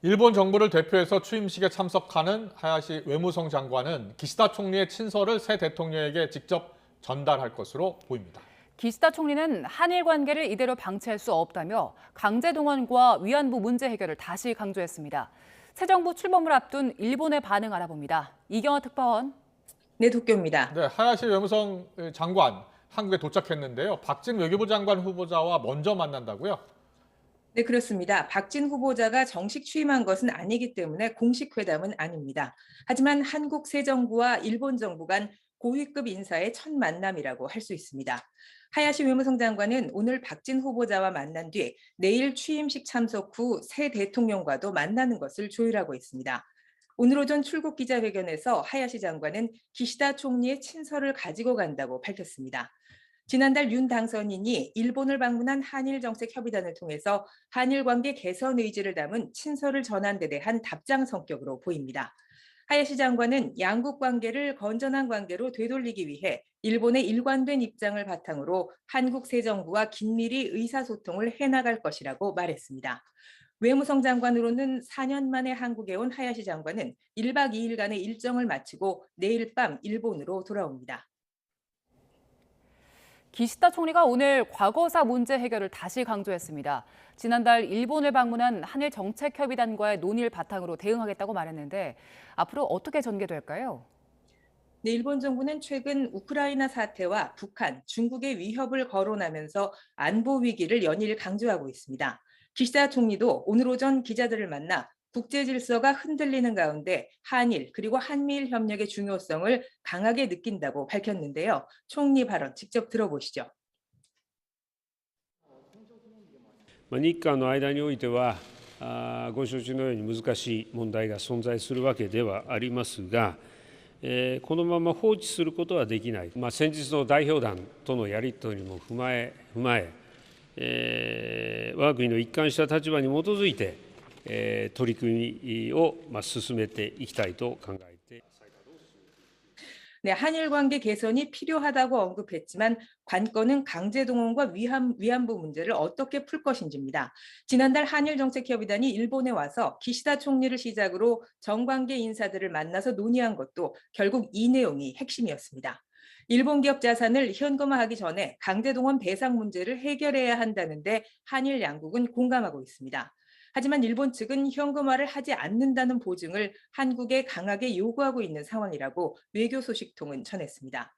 일본 정부를 대표해서 취임식에 참석하는 하야시 외무성 장관은 기시다 총리의 친서를 새 대통령에게 직접 전달할 것으로 보입니다. 기시다 총리는 한일 관계를 이대로 방치할 수 없다며 강제 동원과 위안부 문제 해결을 다시 강조했습니다. 새 정부 출범을 앞둔 일본의 반응 알아봅니다. 이경화 특파원. 네, 도쿄입니다. 네, 하야시 외무성 장관 한국에 도착했는데요. 박진 외교부 장관 후보자와 먼저 만난다고요? 네, 그렇습니다. 박진 후보자가 정식 취임한 것은 아니기 때문에 공식 회담은 아닙니다. 하지만 한국 새 정부와 일본 정부 간 고위급 인사의 첫 만남이라고 할 수 있습니다. 하야시 외무성 장관은 오늘 박진 후보자와 만난 뒤 내일 취임식 참석 후 새 대통령과도 만나는 것을 조율하고 있습니다. 오늘 오전 출국 기자회견에서 하야시 장관은 기시다 총리의 친서를 가지고 간다고 밝혔습니다. 지난달 윤 당선인이 일본을 방문한 한일 정책 협의단을 통해서 한일 관계 개선 의지를 담은 친서를 전한 데 대한 답장 성격으로 보입니다. 하야시 장관은 양국 관계를 건전한 관계로 되돌리기 위해 일본의 일관된 입장을 바탕으로 한국 새 정부와 긴밀히 의사소통을 해나갈 것이라고 말했습니다. 외무성 장관으로는 4년 만에 한국에 온 하야시 장관은 1박 2일간의 일정을 마치고 내일 밤 일본으로 돌아옵니다. 기시다 총리가 오늘 과거사 문제 해결을 다시 강조했습니다. 지난달 일본을 방문한 한일 정책협의단과의 논의를 바탕으로 대응하겠다고 말했는데 앞으로 어떻게 전개될까요? 네, 일본 정부는 최근 우크라이나 사태와 북한, 중국의 위협을 거론하면서 안보 위기를 연일 강조하고 있습니다. 기시다 총리도 오늘 오전 기자들을 만나 국제 질서가 흔들리는 가운데 한일 그리고 한미일 협력의 중요성을 강하게 느낀다고 밝혔는데요. 총리 발언 직접 들어보시죠. 日韓の間においては、ご承知のように難しい問題が存在するわけではありますが、このまま放置することはできない、先日の代表団とのやり取りも踏まえ、我が国の一貫した立場に基づいて、取り組みを進めていきたいと考えています。 네, 한일 관계 개선이 필요하다고 언급했지만 관건은 강제 동원과 위안부 문제를 어떻게 풀 것인지입니다. 지난달 한일 정책협의단이 일본에 와서 기시다 총리를 시작으로 정관계 인사들을 만나서 논의한 것도 결국 이 내용이 핵심이었습니다. 일본 기업 자산을 현금화하기 전에 강제 동원 배상 문제를 해결해야 한다는데 한일 양국은 공감하고 있습니다. 하지만 일본 측은 현금화를 하지 않는다는 보증을 한국에 강하게 요구하고 있는 상황이라고 외교 소식통은 전했습니다.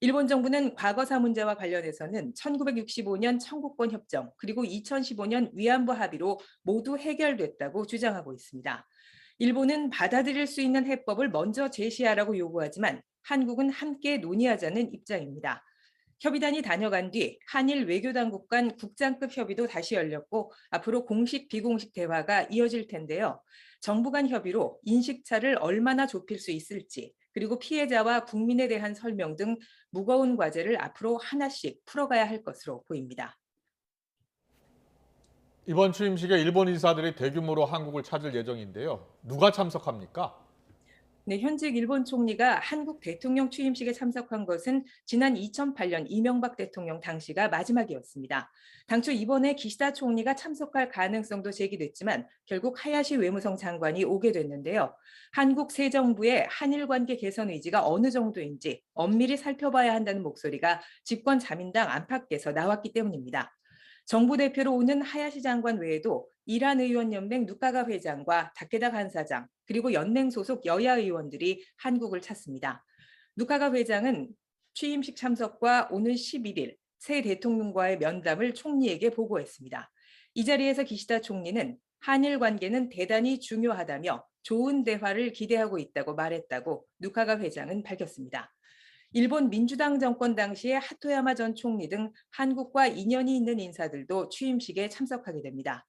일본 정부는 과거사 문제와 관련해서는 1965년 청구권 협정 그리고 2015년 위안부 합의로 모두 해결됐다고 주장하고 있습니다. 일본은 받아들일 수 있는 해법을 먼저 제시하라고 요구하지만 한국은 함께 논의하자는 입장입니다. 협의단이 다녀간 뒤 한일 외교당국 간 국장급 협의도 다시 열렸고 앞으로 공식 비공식 대화가 이어질 텐데요. 정부 간 협의로 인식차를 얼마나 좁힐 수 있을지 그리고 피해자와 국민에 대한 설명 등 무거운 과제를 앞으로 하나씩 풀어가야 할 것으로 보입니다. 이번 취임식에 일본 인사들이 대규모로 한국을 찾을 예정인데요. 누가 참석합니까? 네, 현직 일본 총리가 한국 대통령 취임식에 참석한 것은 지난 2008년 이명박 대통령 당시가 마지막이었습니다. 당초 이번에 기시다 총리가 참석할 가능성도 제기됐지만 결국 하야시 외무성 장관이 오게 됐는데요. 한국 새 정부의 한일 관계 개선 의지가 어느 정도인지 엄밀히 살펴봐야 한다는 목소리가 집권 자민당 안팎에서 나왔기 때문입니다. 정부 대표로 오는 하야시 장관 외에도 이란 의원연맹 누카가 회장과 다케다 간사장 그리고 연맹 소속 여야 의원들이 한국을 찾습니다. 누카가 회장은 취임식 참석과 오는 11일 새 대통령과의 면담을 총리에게 보고했습니다. 이 자리에서 기시다 총리는 한일 관계는 대단히 중요하다며 좋은 대화를 기대하고 있다고 말했다고 누카가 회장은 밝혔습니다. 일본 민주당 정권 당시의 하토야마 전 총리 등 한국과 인연이 있는 인사들도 취임식에 참석하게 됩니다.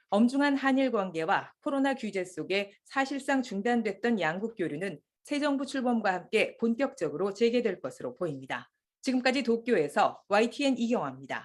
엄중한 한일 관계와 코로나 규제 속에 사실상 중단됐던 양국 교류는 새 정부 출범과 함께 본격적으로 재개될 것으로 보입니다. 지금까지 도쿄에서 YTN 이경화입니다.